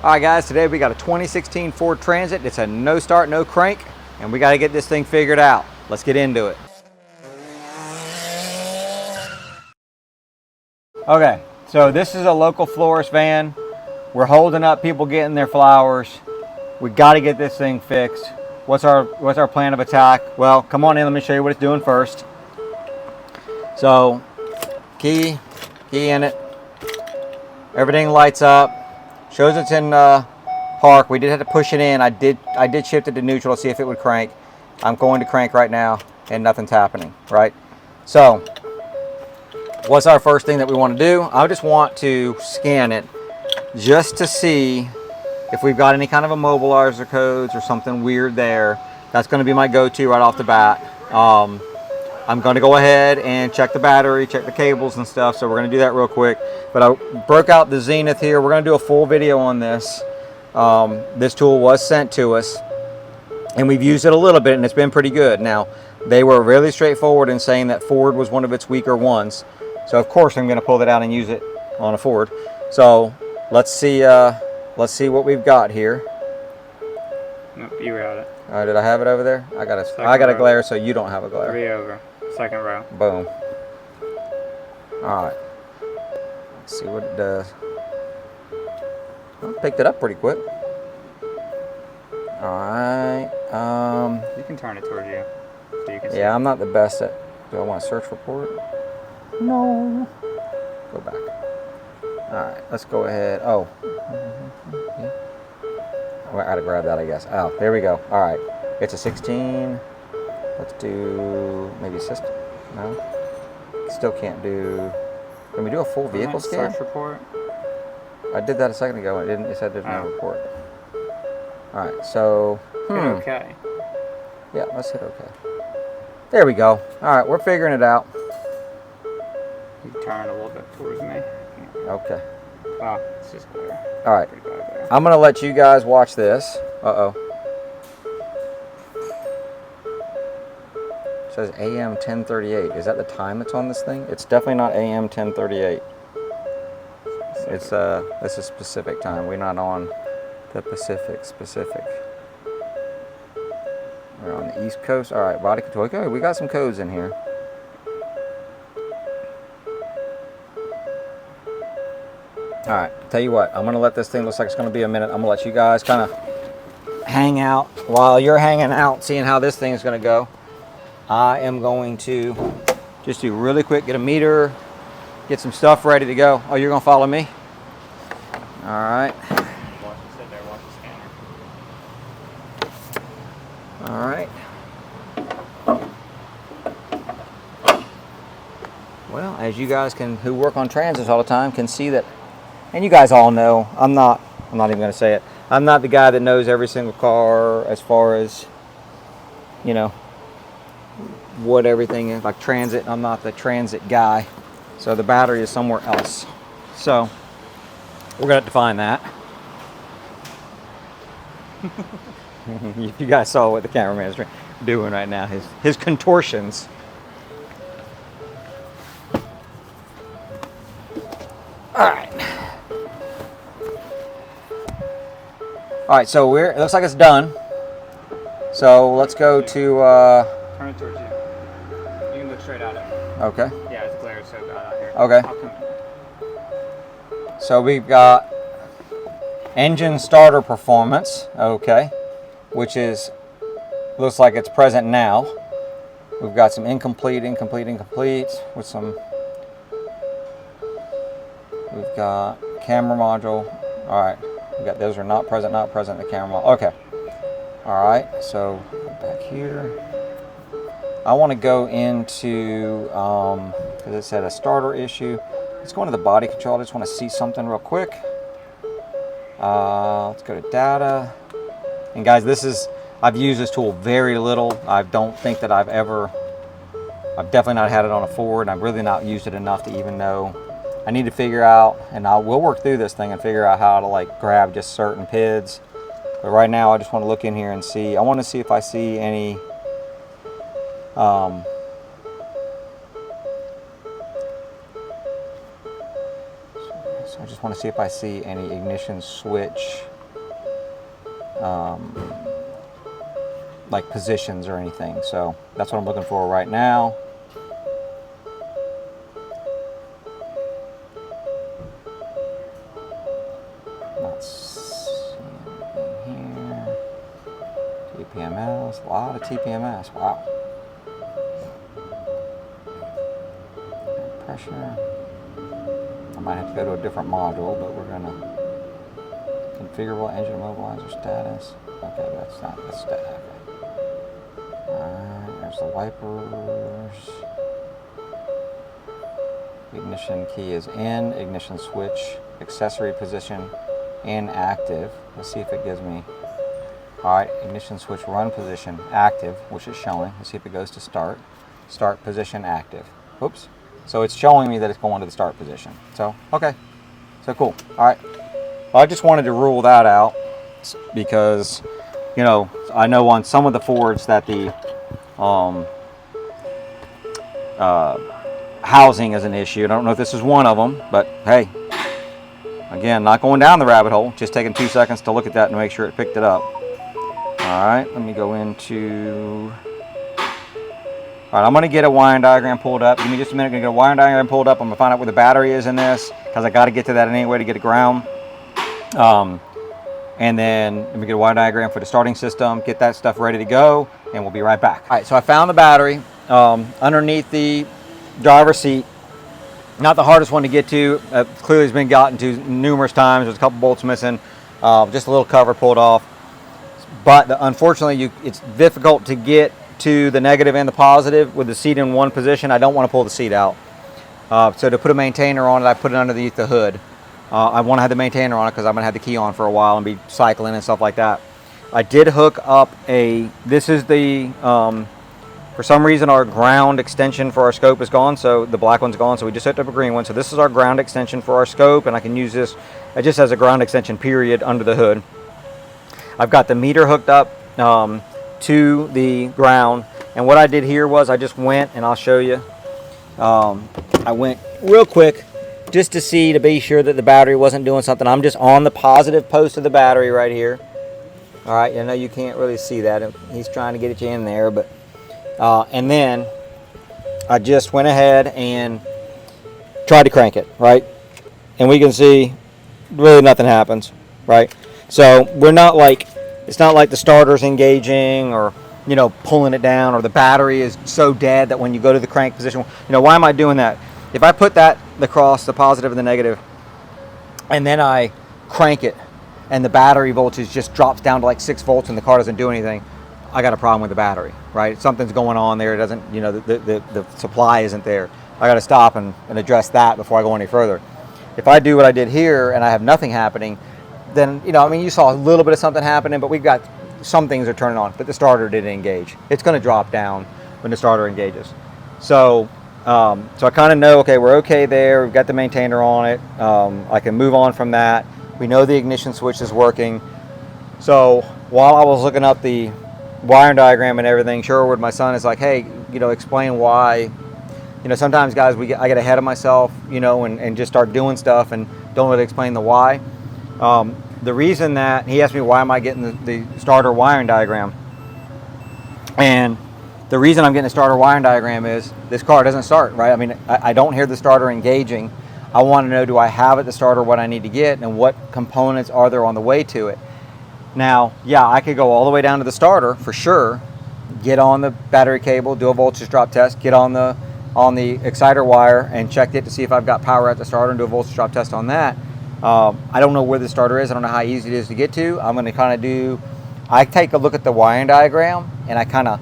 All right guys, today we got a 2016 Ford Transit. It's a no start, no crank, and we got to get this thing figured out. Let's get into it. Okay, so this is a local florist van. We're holding up people getting their flowers. We got to get this thing fixed. What's our plan of attack? Well, come on in, let me show you what it's doing first. So, key in it. Everything lights up. Shows it's in park. We did have to push it in. I did shift it to neutral to see if it would crank. I'm going to crank right now and nothing's happening, right? So, what's our first thing that we want to do? I just want to scan it just to see if we've got any kind of immobilizer codes or something weird there. That's going to be my go-to right off the bat. I'm going to go ahead and check the battery, check the cables and stuff, so we're going to do that real quick. But I broke out the Zenith here. We're going to do a full video on this. This tool was sent to us, and we've used it a little bit, and it's been pretty good. Now, they were really straightforward in saying that Ford was one of its weaker ones. So, of course, I'm going to pull it out and use it on a Ford. So, let's see what we've got here. Nope, you got it. Did I have it over there? I got a glare, so you don't have a glare. 3 over. Second row. Boom. Alright. Let's see what it does. Well, picked it up pretty quick. Alright. You can turn it towards you so you can see. Yeah, I'm not the best at... Do I want to search for port? No. Go back. Alright, let's go ahead. Oh. Yeah. I gotta grab that, I guess. Oh, there we go. Alright. It's a 16. Let's do maybe system. No. Still can't do. Can we do a full vehicle scan? Search report. I did that a second ago and it didn't. It said there's no report. Alright, so. Hit OK. Yeah, let's hit OK. There we go. Alright, we're figuring it out. You can turn a little bit towards me. Okay. Oh, it's just clear. Alright. I'm going to let you guys watch this. Uh-oh. It says AM 1038. Is that the time that's on this thing? It's definitely not AM 1038. It's this is Pacific time. We're not on the Pacific. We're on the East Coast. All right, body control. Okay, we got some codes in here. All right, tell you what, I'm gonna let this thing, looks like it's gonna be a minute. I'm gonna let you guys kind of hang out while you're hanging out, seeing how this thing is gonna go. I am going to just do really quick, get a meter, get some stuff ready to go. Oh, you're gonna follow me? All right. Sit there, watch the scanner. All right. Well, as you guys who work on transits all the time can see that, and you guys all know, I'm not even gonna say it. I'm not the guy that knows every single car as far as, you know, what everything is, like transit. I'm not the transit guy. So the battery is somewhere else. So we're gonna have to find that. You guys saw what the cameraman is doing right now, his contortions. All right, so it looks like it's done. So let's go to turn it towards you. You can look straight at it. Okay. Yeah, it's glare so bad out here. Okay. So we've got engine starter performance, okay, which looks like it's present now. We've got some incomplete with some. We've got camera module. All right, we got those are not present in the camera module. Okay. All right, so back here. I want to go into, because it said a starter issue. Let's go into the body control. I just want to see something real quick. Let's go to data. And guys, I've used this tool very little. I don't think that I've definitely not had it on a Ford. I've really not used it enough to even know. I need to figure out, and we'll work through this thing and figure out how to like grab just certain PIDs. But right now I just want to look in here and see. I want to see if I see any so I just want to see if I see any ignition switch like positions or anything. So that's what I'm looking for right now. Not seeing anything here. TPMS, a lot of TPMS. Wow. Pressure. I might have to go to a different module, but we're gonna configurable engine immobilizer status. Okay, that's status. Okay. Alright, there's the wipers. Ignition key is in, ignition switch, accessory position, inactive. Let's see if it gives me. Alright, ignition switch run position active, which is showing. Let's see if it goes to start. Start position active. Oops. So it's showing me that it's going to the start position. So, okay. So cool. Alright. Well, I just wanted to rule that out because, you know, I know on some of the Fords that the housing is an issue. I don't know if this is one of them, but hey, again, not going down the rabbit hole, just taking 2 seconds to look at that and make sure it picked it up. All right, let me go into, all right, I'm gonna get a wiring diagram pulled up. Give me just a minute, I'm gonna get a wiring diagram pulled up. I'm gonna find out where the battery is in this, because I gotta get to that anyway to get it ground. And then let me get a wire diagram for the starting system, get that stuff ready to go, and we'll be right back. All right, so I found the battery underneath the driver's seat. Not the hardest one to get to. Clearly has been gotten to numerous times. There's a couple bolts missing, just a little cover pulled off. But unfortunately, it's difficult to get to the negative and the positive with the seat in one position. I don't want to pull the seat out. So to put a maintainer on it, I put it underneath the hood. I want to have the maintainer on it because I'm going to have the key on for a while and be cycling and stuff like that. I did hook up this is the, for some reason our ground extension for our scope is gone, so the black one's gone, so we just hooked up a green one. So this is our ground extension for our scope, and I can use this just as a ground extension period under the hood. I've got the meter hooked up to the ground, and what I did here was I just went, and I'll show you, I went real quick just to be sure that the battery wasn't doing something. I'm just on the positive post of the battery right here. All right, I know you can't really see that. He's trying to get you in there, but and then I just went ahead and tried to crank it, right? And we can see really nothing happens, right? So we're not like, it's not like the starter's engaging or, you know, pulling it down, or the battery is so dead that when you go to the crank position, you know, why am I doing that? If I put that across the positive and the negative, and then I crank it, and the battery voltage just drops down to like 6 volts and the car doesn't do anything, I got a problem with the battery, right? Something's going on there. It doesn't, you know, the supply isn't there. I got to stop and address that before I go any further. If I do what I did here and I have nothing happening, then, you know, I mean, you saw a little bit of something happening, but we've got some things are turning on, but the starter didn't engage. It's going to drop down when the starter engages. So, so I kind of know, okay, we're okay there. We've got the maintainer on it. I can move on from that. We know the ignition switch is working. So while I was looking up the wiring diagram and everything, Sherwood, my son, is like, hey, you know, explain why. You know, sometimes guys, I get ahead of myself, you know, and just start doing stuff and don't really explain the why. The reason that he asked me why am I getting the starter wiring diagram, and the reason I'm getting a starter wiring diagram is this car doesn't start, right? I mean, I don't hear the starter engaging. I want to know, do I have at the starter what I need to get, and what components are there on the way to it? Now, yeah, I could go all the way down to the starter for sure, get on the battery cable, do a voltage drop test, get on the exciter wire and check it to see if I've got power at the starter and do a voltage drop test on that. I don't know where the starter is. I don't know how easy it is to get to. I'm going to kind of I take a look at the wiring diagram and I kind of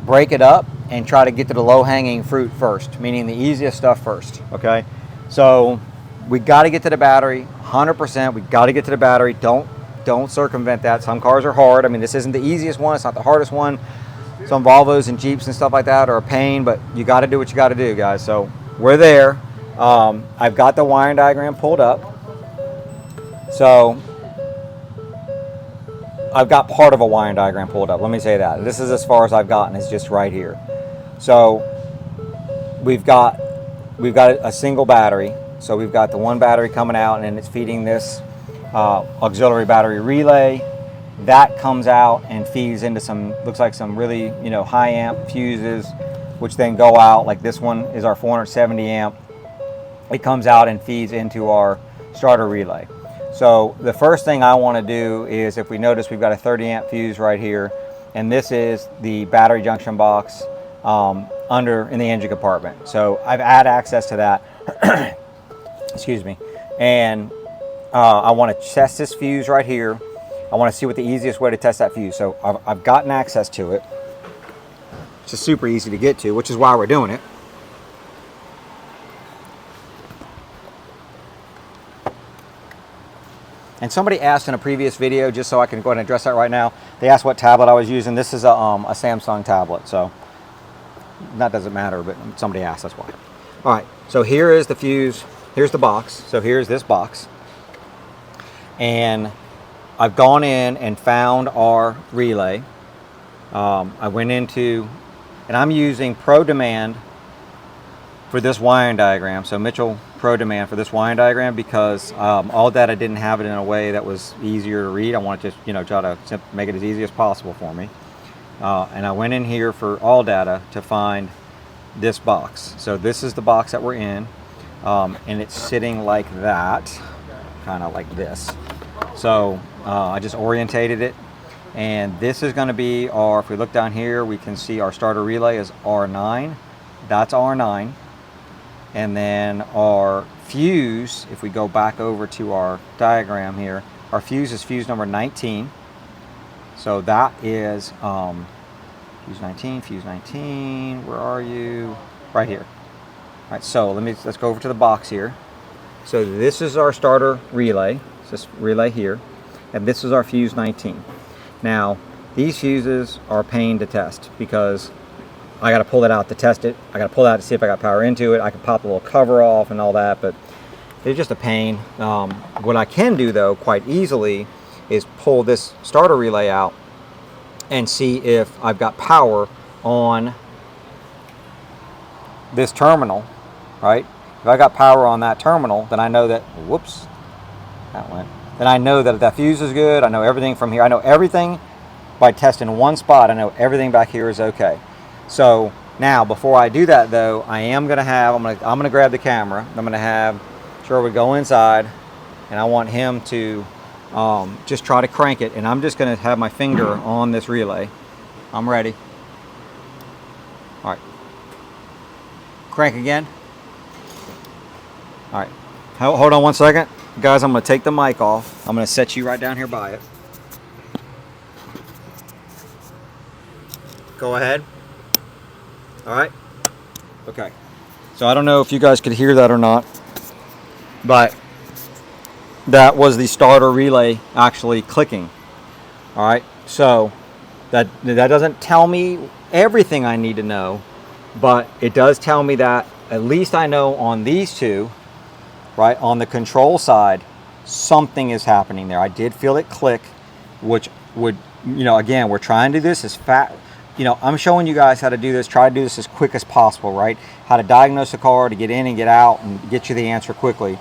break it up and try to get to the low-hanging fruit first, meaning the easiest stuff first, okay? So we got to get to the battery, 100%. We got to get to the battery. Don't circumvent that. Some cars are hard. I mean, this isn't the easiest one. It's not the hardest one. Some Volvos and Jeeps and stuff like that are a pain, but you got to do what you got to do, guys. So we're there. I've got the wiring diagram pulled up. So I've got part of a wiring diagram pulled up. Let me say that. This is as far as I've gotten. It's just right here. So we've got a single battery. So we've got the one battery coming out, and it's feeding this auxiliary battery relay. that comes out and feeds into some, looks like some really, you know, high amp fuses, which then go out. Like this one is our 470 amp. It comes out and feeds into our starter relay. So the first thing I want to do is, if we notice, we've got a 30 amp fuse right here, and this is the battery junction box under in the engine compartment. So I've had access to that. Excuse me. And I want to test this fuse right here. I want to see what the easiest way to test that fuse. So I've gotten access to it. It's just super easy to get to, which is why we're doing it. And somebody asked in a previous video, just so I can go ahead and address that right now, they asked what tablet I was using. This is a Samsung tablet, so that doesn't matter, but somebody asked, that's why. All right, so here is the fuse. Here's the box. So here's this box. And I've gone in and found our relay. I went into, and I'm using Pro Demand for this wiring diagram. So Mitchell Pro Demand for this wiring diagram, because all data didn't have it in a way that was easier to read. I wanted to, you know, try to make it as easy as possible for me. And I went in here for all data to find this box. So this is the box that we're in, and it's sitting like that, kind of like this. So I just orientated it, and this is going to be our, if we look down here, we can see our starter relay is R9. That's R9. And then our fuse, if we go back over to our diagram here, our fuse is fuse number 19. So that is fuse 19, where are you? Right here. All right, so let's go over to the box here. So this is our starter relay. It's this relay here, and this is our fuse 19. Now, these fuses are a pain to test because I got to pull it out to test it. I got to pull it out to see if I got power into it. I can pop the little cover off and all that, but it's just a pain. What I can do, though, quite easily is pull this starter relay out and see if I've got power on this terminal, right? If I got power on that terminal, then I know that, whoops, that went. Then I know that fuse is good. I know everything from here. I know everything by testing one spot. I know everything back here is okay. So now, before I do that, though, I am gonna have, I'm gonna grab the camera. I'm gonna have Sherwood go inside, and I want him to just try to crank it. And I'm just gonna have my finger on this relay. I'm ready. All right. Crank again. All right. Hold on one second. Guys, I'm going to take the mic off. I'm going to set you right down here by it. Go ahead. All right. Okay. So I don't know if you guys could hear that or not, but that was the starter relay actually clicking. All right. So that doesn't tell me everything I need to know, but it does tell me that at least I know on these two, right, on the control side, something is happening there. I did feel it click, which would, you know, again, we're trying to do this as fast, you know, I'm showing you guys how to do this, try to do this as quick as possible, right? How to diagnose a car, to get in and get out and get you the answer quickly.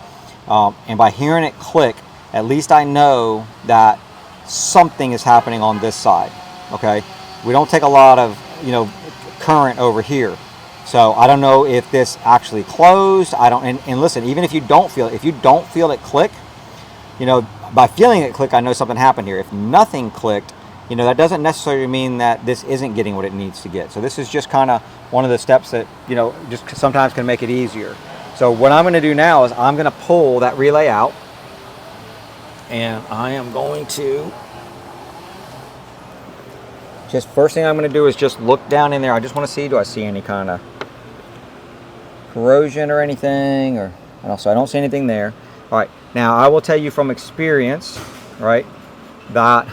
And by hearing it click, at least I know that something is happening on this side, okay? We don't take a lot of, you know, current over here. So I don't know if this actually closed. I don't, and listen, even if you don't feel it click, you know, by feeling it click, I know something happened here. If nothing clicked, you know, that doesn't necessarily mean that this isn't getting what it needs to get. So this is just kind of one of the steps that, you know, just sometimes can make it easier. So what I'm going to do now is I'm going to pull that relay out, and I am going to just, first thing I'm going to do is just look down in there. I just want to see, do I see any kind of corrosion or anything, or so I don't see anything there. All right, now I will tell you from experience, right, that,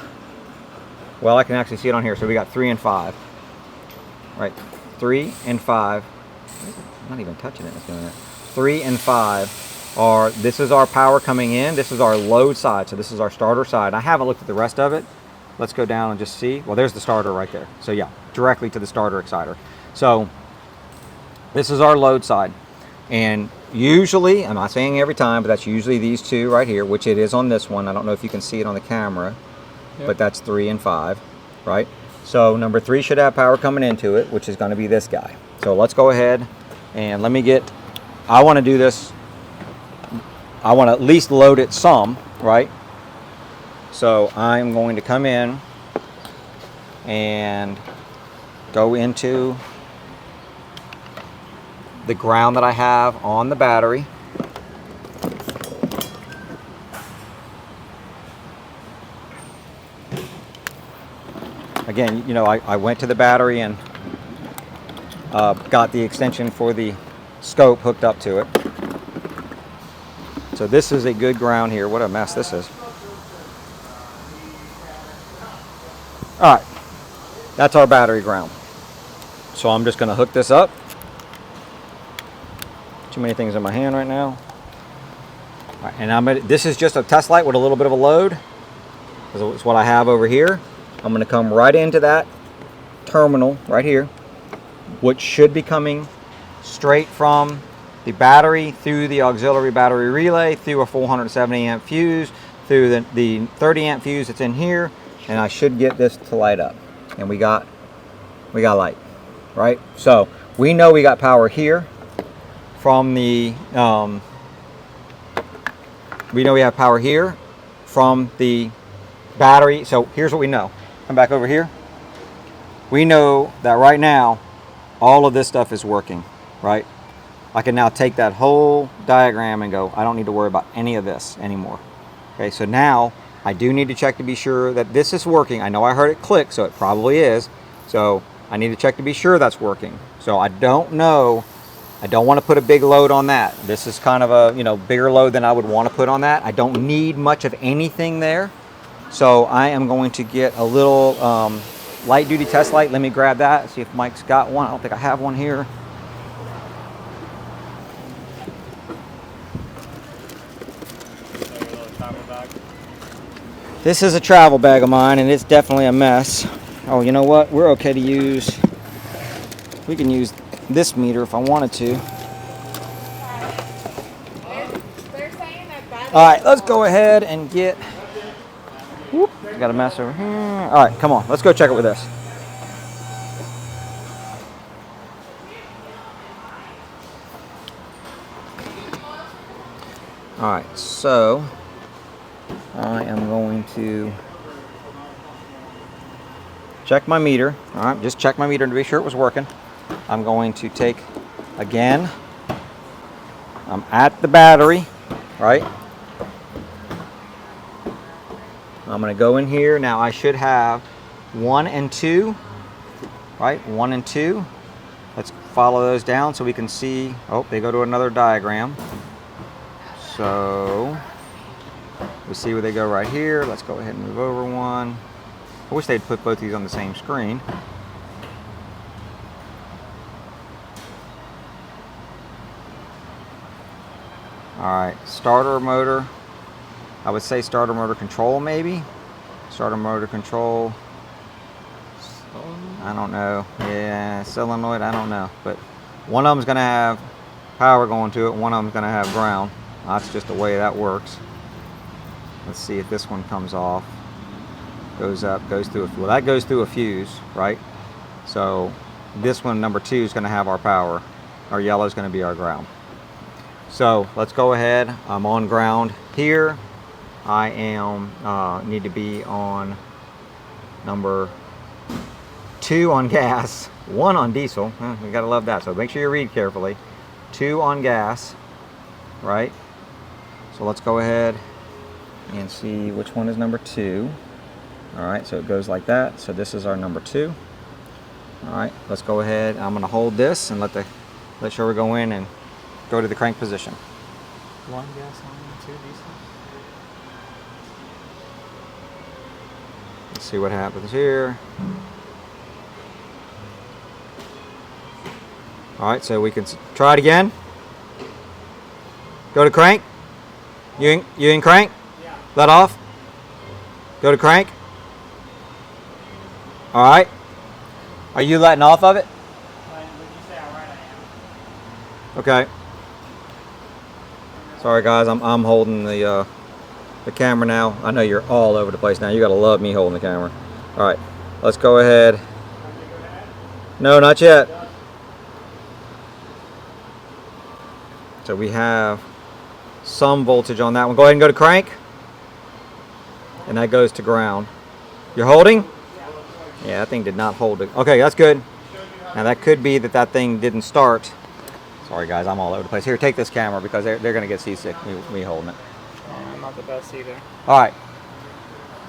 well, I can actually see it on here. So we got 3 and 5, right? 3 and 5. I'm not even touching it. It's doing it. 3 and 5 are, this is our power coming in. This is our load side. So this is our starter side. I haven't looked at the rest of it. Let's go down and just see. Well, there's the starter right there. So yeah, directly to the starter exciter. So this is our load side. And usually, I'm not saying every time, but that's usually these two right here, which it is on this one. I don't know if you can see it on the camera. but that's 3 and 5, right? So number 3 should have power coming into it, which is going to be this guy. So let's go ahead and let me get, I want to do this, I want to at least load it some, right? So I'm going to come in and go into the ground that I have on the battery. Again, you know, I went to the battery and got the extension for the scope hooked up to it. So this is a good ground here. What a mess this is. All right, that's our battery ground. So I'm just going to hook this up. Too many things in my hand right now. All right, and this is just a test light with a little bit of a load. It's what I have over here. I'm going to come right into that terminal right here, which should be coming straight from the battery through the auxiliary battery relay, through a 470 amp fuse, through the 30 amp fuse that's in here, and I should get this to light up. And we got light, right? So we know we got power here from the we know we have power here from the battery. So here's what we know. Come back over here. We know that right now all of this stuff is working, right? I can now take that whole diagram and go, I don't need to worry about any of this anymore. Okay, so now I do need to check to be sure that this is working. I know I heard it click, so it probably is. So I need to check to be sure that's working. So I don't know, I don't want to put a big load on that. This is kind of a, you know, bigger load than I would want to put on that. I don't need much of anything there. So I am going to get a little light duty test light. Let me grab that, see if Mike's got one. I don't think I have one here. This is a travel bag of mine, and it's definitely a mess. Oh, you know what? We're okay to use, we can use this meter if I wanted to. All right, let's go ahead and get, whoop, got a mess over here. All right, come on, let's go check it with this. All right, so I am going to check my meter. All right, just check my meter to be sure it was working. I'm going to take, again, I'm at the battery, right? I'm going to go in here. Now I should have 1 and 2, right? 1 and 2. Let's follow those down so we can see. Oh, they go to another diagram. So we see where they go right here. Let's go ahead and move over one. I wish they'd put both these on the same screen. All right, starter motor. I would say starter motor control maybe. Starter motor control. I don't know. Yeah, solenoid, I don't know. But one of them's gonna have power going to it. One of them's gonna have ground. That's just the way that works. Let's see if this one comes off. Goes up, goes through a, well, that goes through a fuse, right? So this one, number 2, is gonna have our power. Our yellow is gonna be our ground. So let's go ahead. I'm on ground here. I am need to be on number 2 on gas, 1 on diesel. We gotta love that. So make sure you read carefully. 2 on gas, right? So let's go ahead and see which one is number 2. All right, so it goes like that. So this is our number 2. All right, let's go ahead. I'm gonna hold this and let shower go in and go to the crank position. 1 gas on, 2 diesel. Let's see what happens here. All right, so we can try it again. Go to crank. You in crank? Yeah. Let off. Go to crank. All right. Are you letting off of it? When you say all right, I am. Okay. Sorry guys, I'm holding the the camera now. I know you're all over the place now. You gotta love me holding the camera. All right, let's go ahead. No, not yet. So we have some voltage on that one. Go ahead and go to crank. And that goes to ground. You're holding? Yeah, that thing did not hold it. Okay, that's good. Now that could be that thing didn't start. Sorry guys, I'm all over the place. Here, take this camera because they're going to get seasick, me holding it. Yeah, I'm not the best either. All right.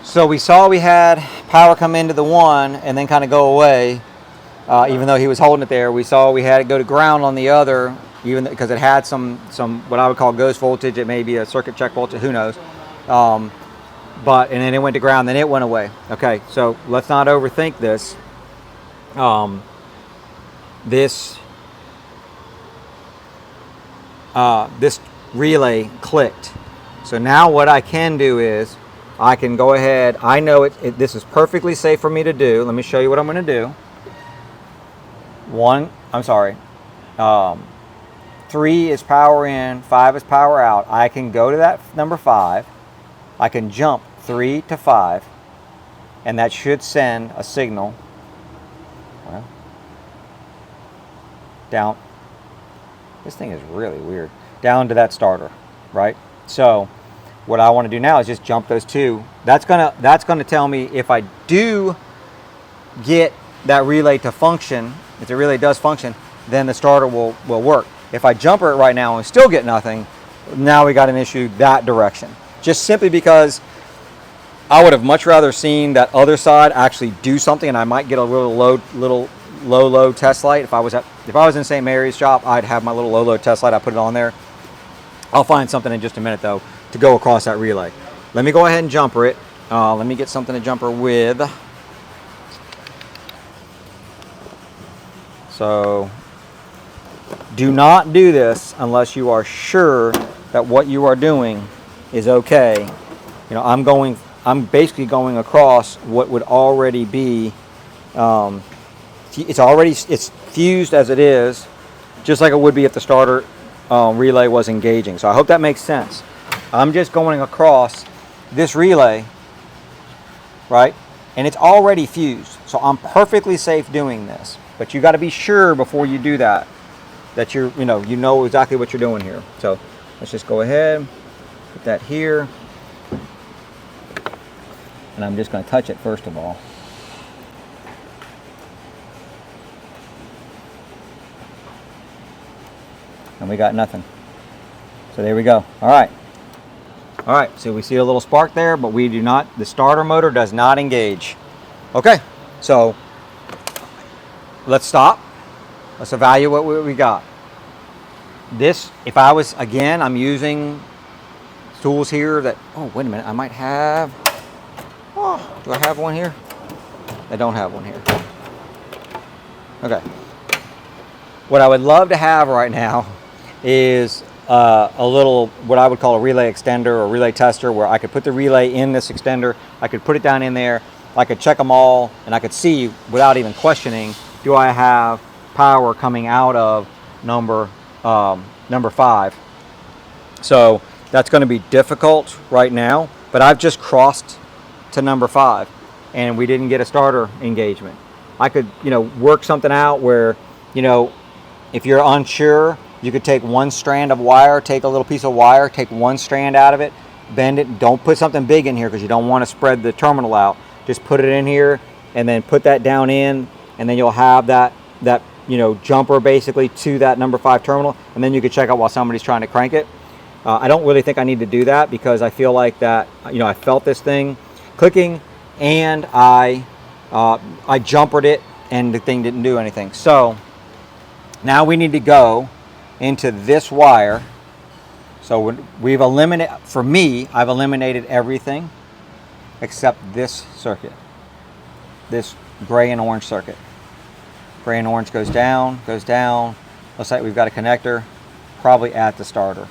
So we saw we had power come into the one and then kind of go away. Even though he was holding it there, we saw we had it go to ground on the other, even because it had some what I would call ghost voltage. It may be a circuit check voltage, who knows. And then it went to ground, then it went away. Okay, so let's not overthink this. This relay clicked. So now what I can do is I can go ahead. I know this is perfectly safe for me to do. Let me show you what I'm going to do. 3 is power in, 5 is power out. I can go to that number 5. I can jump 3 to 5, and that should send a signal. Well, down. This thing is really weird. Down to that starter, right? So what I want to do now is just jump those 2. That's gonna tell me if I do get that relay to function. If the relay does function, then the starter will work. If I jumper it right now and still get nothing, now we got an issue that direction. Just simply because I would have much rather seen that other side actually do something, and I might get a little low load test light. If I was in St. Mary's shop, I'd have my little low load test light. I put it on there. I'll find something in just a minute though to go across that relay. Let me go ahead and jumper it. Let me get something to jumper with. So do not do this unless you are sure that what you are doing is okay. You know, I'm basically going across what would already be, it's fused as it is, just like it would be if the starter relay was engaging. So I hope that makes sense. I'm just going across this relay, right? And it's already fused. So I'm perfectly safe doing this. But you got to be sure before you do that, that you know exactly what you're doing here. So let's just go ahead, put that here. And I'm just going to touch it first of all. And we got nothing. So there we go. All right. All right, so we see a little spark there, but we do not, the starter motor does not engage. Okay, so let's stop. Let's evaluate what we got. This, if I was, again, I'm using tools here that, oh, wait a minute, I might have, oh, do I have one here? I don't have one here. Okay. What I would love to have right now is a little, what I would call a relay extender or relay tester, where I could put the relay in this extender, I could put it down in there, I could check them all, and I could see without even questioning, do I have power coming out of number 5. So that's going to be difficult right now, but I've just crossed to number 5 and we didn't get a starter engagement. I could, work something out where, if you're unsure, you could take one strand of wire, take a little piece of wire, take one strand out of it, bend it. Don't put something big in here because you don't want to spread the terminal out. Just put it in here and then put that down in, and then you'll have that jumper basically to that number 5 terminal, and then you can check out while somebody's trying to crank it. I don't really think I need to do that because I feel like that, I felt this thing clicking and I jumpered it and the thing didn't do anything. So now we need to go into this wire. So we've eliminated, for me, I've eliminated everything except this circuit, this gray and orange circuit. Gray and orange goes down. Looks like we've got a connector probably at the starter,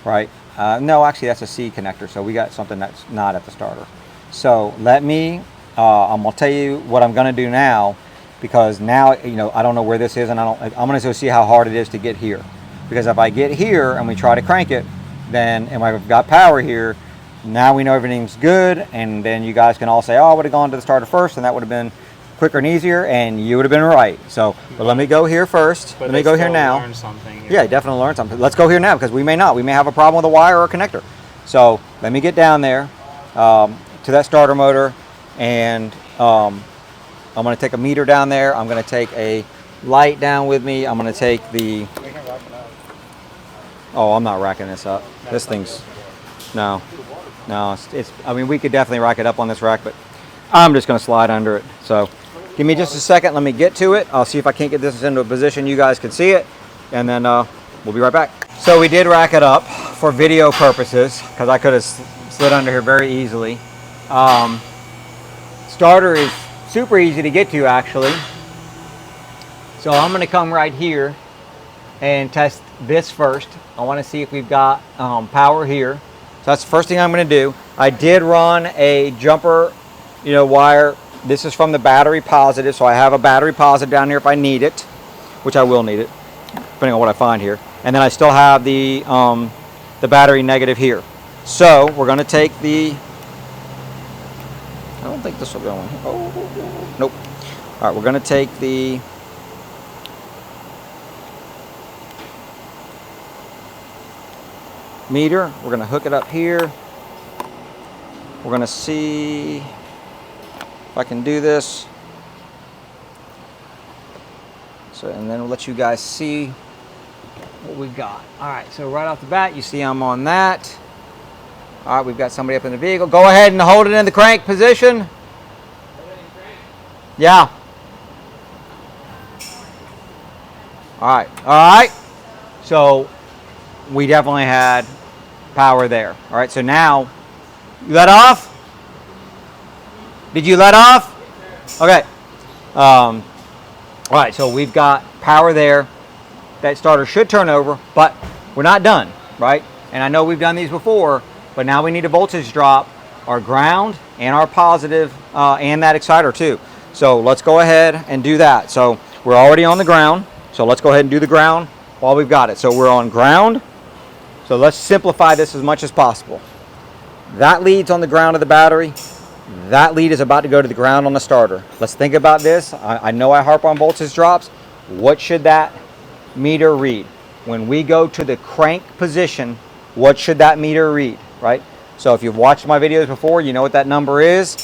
right? No, actually that's a C connector, so we got something that's not at the starter. So let me, I'm gonna tell you what I'm gonna do now, because now, I don't know where this is, and I'm gonna go see how hard it is to get here. Because if I get here and we try to crank it, then, and I've got power here, now we know everything's good, and then you guys can all say, oh, I would have gone to the starter first, and that would have been quicker and easier, and you would have been right. So, but let me go here first. Let me go here now. Learn something. Yeah, definitely learn something. Let's go here now, because we may not. We may have a problem with a wire or a connector. So let me get down there to that starter motor, and I'm going to take a meter down there. I'm going to take a light down with me. I'm going to take the... We can rack it up. Oh, I'm not racking this up. This thing's... No. No, it's... I mean, we could definitely rack it up on this rack, but I'm just going to slide under it. So give me just a second. Let me get to it. I'll see if I can't get this into a position you guys can see it, and then we'll be right back. So we did rack it up for video purposes, because I could have slid under here very easily. Starter is super easy to get to, actually. So I'm going to come right here and test this first. I want to see if we've got power here. So that's the first thing I'm going to do. I did run a jumper, wire. This is from the battery positive, so I have a battery positive down here if I need it, which I will need it, depending on what I find here. And then I still have the battery negative here. So we're going to take the... I don't think this will go in. Oh, nope. All right, we're going to take the... meter. We're going to hook it up here. We're going to see if I can do this. So, and then we'll let you guys see what we've got. All right, so right off the bat, you see I'm on that. All right, we've got somebody up in the vehicle. Go ahead and hold it in the crank position. Yeah. All right. So we definitely had power there. All right, so now, you let off? Did you let off? Okay. All right, so we've got power there. That starter should turn over, but we're not done, right? And I know we've done these before, but now we need a voltage drop, our ground and our positive, and that exciter too. So let's go ahead and do that. So we're already on the ground, so let's go ahead and do the ground while we've got it. So we're on ground. So let's simplify this as much as possible. That lead's on the ground of the battery. That lead is about to go to the ground on the starter. Let's think about this. I know I harp on voltage drops. What should that meter read? When we go to the crank position, what should that meter read, right? So if you've watched my videos before, you know what that number is.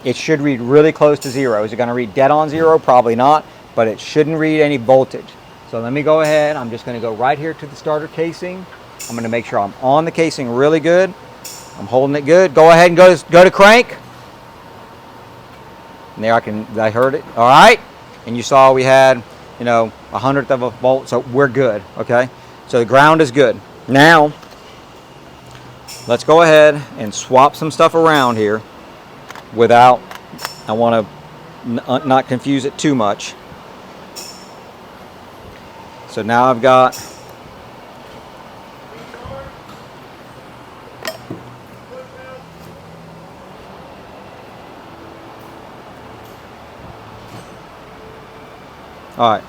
It should read really close to zero. Is it going to read dead on zero? Probably not, but it shouldn't read any voltage. So let me go ahead. I'm just going to go right here to the starter casing. I'm going to make sure I'm on the casing really good. I'm holding it good. Go ahead and go to crank. And there I heard it. All right. And you saw we had, a 100th of a volt. So we're good. Okay. So the ground is good. Now, let's go ahead and swap some stuff around here without, I want to not confuse it too much. So now I've got all right.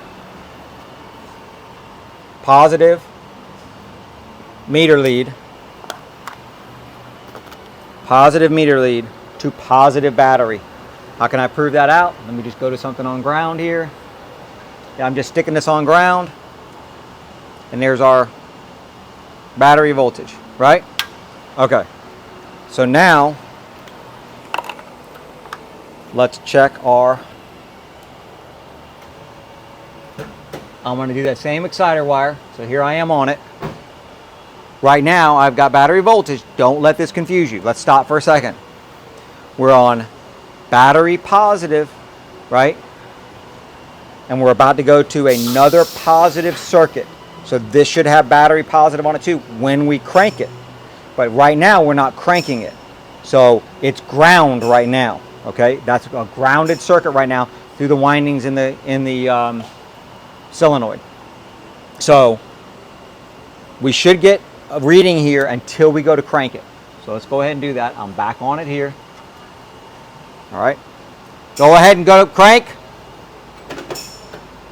Positive meter lead. Positive meter lead to positive battery. How can I prove that out? Let me just go to something on ground here. Yeah, I'm just sticking this on ground. And there's our battery voltage, right? Okay. So now, let's check our... I'm going to do that same exciter wire. So here I am on it. Right now, I've got battery voltage. Don't let this confuse you. Let's stop for a second. We're on battery positive, right? And we're about to go to another positive circuit. So this should have battery positive on it too when we crank it. But right now, we're not cranking it. So it's ground right now, okay? That's a grounded circuit right now through the windings in the solenoid. So we should get a reading here until we go to crank it. So let's go ahead and do that. I'm back on it here. All right. Go ahead and go to crank.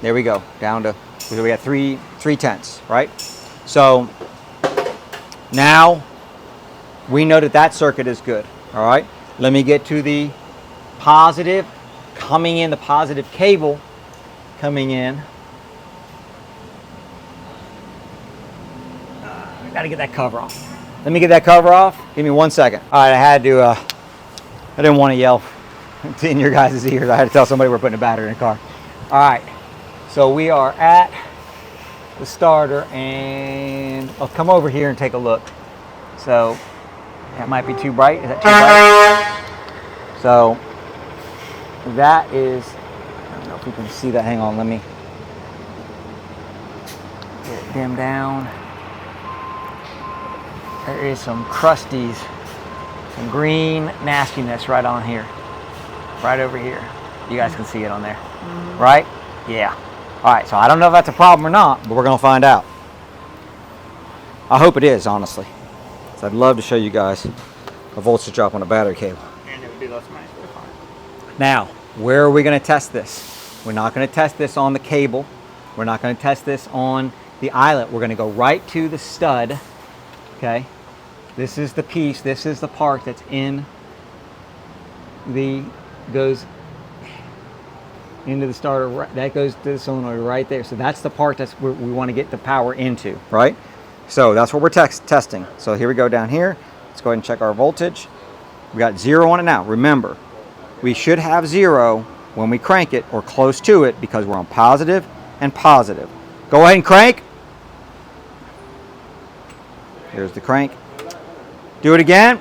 There we go. Down to, we got 3/10, right? So Now we know that that circuit is good. All right, let me get to the positive coming in, the positive cable coming in. Got to get that cover off. Let me get that cover off. Give me 1 second. All right, I had to, I didn't want to yell in your guys' ears. I had to tell somebody we're putting a battery in the car. All right, so we are at the starter, and I'll come over here and take a look. So that might be too bright. Is that too bright? So that is, I don't know if you can see that. Hang on, let me get it dimmed down. There is some crusties, some green nastiness right on here, right over here. You guys can see it on there, right? Yeah. All right, so I don't know if that's a problem or not, but we're gonna find out. I hope it is, honestly. So I'd love to show you guys a voltage drop on a battery cable. And it would be less money, so we're fine. Now, where are we gonna test this? We're not gonna test this on the cable. We're not gonna test this on the eyelet. We're gonna go right to the stud. Okay, this is the piece, this is the part that's in the, goes into the starter, that goes to the solenoid right there. So that's the part that's where we want to get the power into, right? So that's what we're testing. So here we go down here. Let's go ahead and check our voltage. We got 0 on it now. Remember, we should have 0 when we crank it or close to it because we're on positive and positive. Go ahead and crank. Here's the crank. Do it again.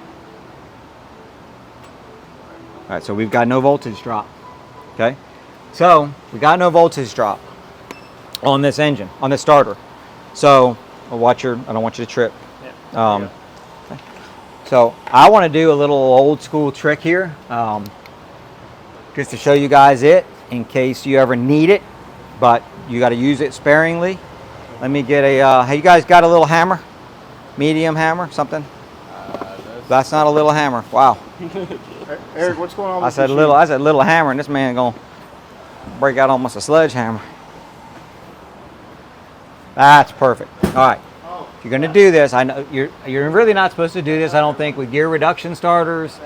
All right, so we've got no voltage drop. Okay, so we got no voltage drop on this engine, on this starter. So watch your, I don't want you to trip. Okay. So I want to do a little old school trick here, just to show you guys it in case you ever need it, but you got to use it sparingly. Let me get a, hey, you guys got a little hammer? Medium hammer, something? That's not a little hammer. Wow. Eric, what's going on? I said little hammer, and this man gonna break out almost a sledgehammer. That's perfect. All right. If you're gonna do this, I know you're really not supposed to do this. I don't think with gear reduction starters.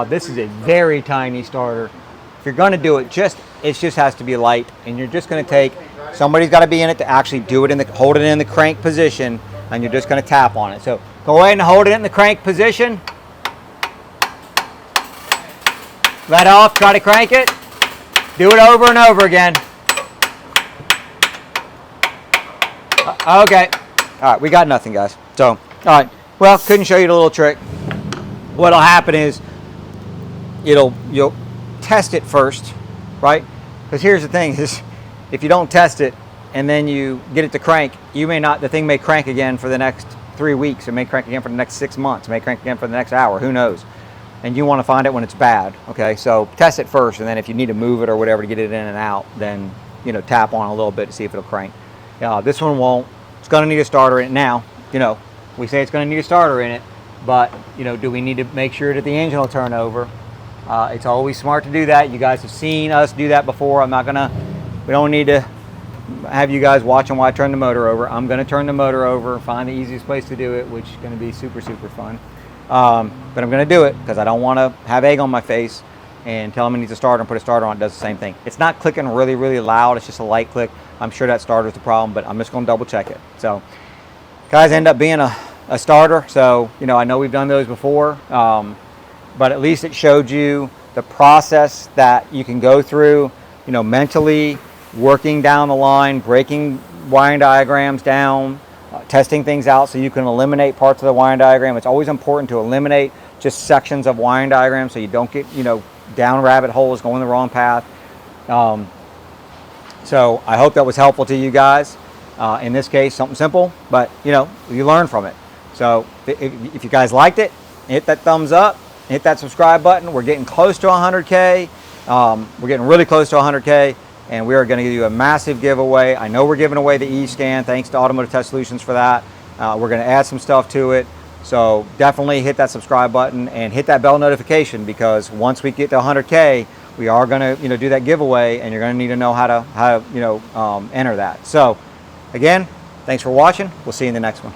This is a very tiny starter. If you're gonna do it, it just has to be light, and you're just gonna take. Somebody's got to be in it to actually do it hold it in the crank position. And you're just going to tap on it. So go ahead and hold it in the crank position. Let off, try to crank it. Do it over and over again. Okay. All right, we got nothing, guys. So, all right. Well, couldn't show you the little trick. What'll happen is you'll test it first, right? Because here's the thing is, if you don't test it, and then you get it to crank, the thing may crank again for the next 3 weeks. It may crank again for the next 6 months. It may crank again for the next hour. Who knows? And you want to find it when it's bad. Okay, so test it first, and then if you need to move it or whatever to get it in and out, then tap on it a little bit to see if it'll crank. This one won't. It's going to need a starter in it now. We say it's going to need a starter in it, but do we need to make sure that the engine will turn over? It's always smart to do that. You guys have seen us do that before. We don't need to have you guys watching while I turn the motor over. I'm going to turn the motor over, find the easiest place to do it, which is going to be super, super fun. But I'm going to do it because I don't want to have egg on my face and tell them it needs a starter and put a starter on. It does the same thing. It's not clicking really, really loud. It's just a light click. I'm sure that starter's the problem, but I'm just going to double check it. So guys, end up being a starter. So, I know we've done those before, but at least it showed you the process that you can go through, mentally, working down the line, breaking wiring diagrams down, testing things out so you can eliminate parts of the wiring diagram. It's always important to eliminate just sections of wiring diagrams so you don't get, down rabbit holes going the wrong path. So I hope that was helpful to you guys. In this case, something simple, but you learn from it. So if you guys liked it, hit that thumbs up, hit that subscribe button. We're getting close to 100K. We're getting really close to 100K. And we are going to give you a massive giveaway. I know we're giving away the E-Scan. Thanks to Automotive Test Solutions for that. We're going to add some stuff to it. So definitely hit that subscribe button and hit that bell notification, because once we get to 100K, we are going to do that giveaway, and you're going to need to know how to enter that. So again, thanks for watching. We'll see you in the next one.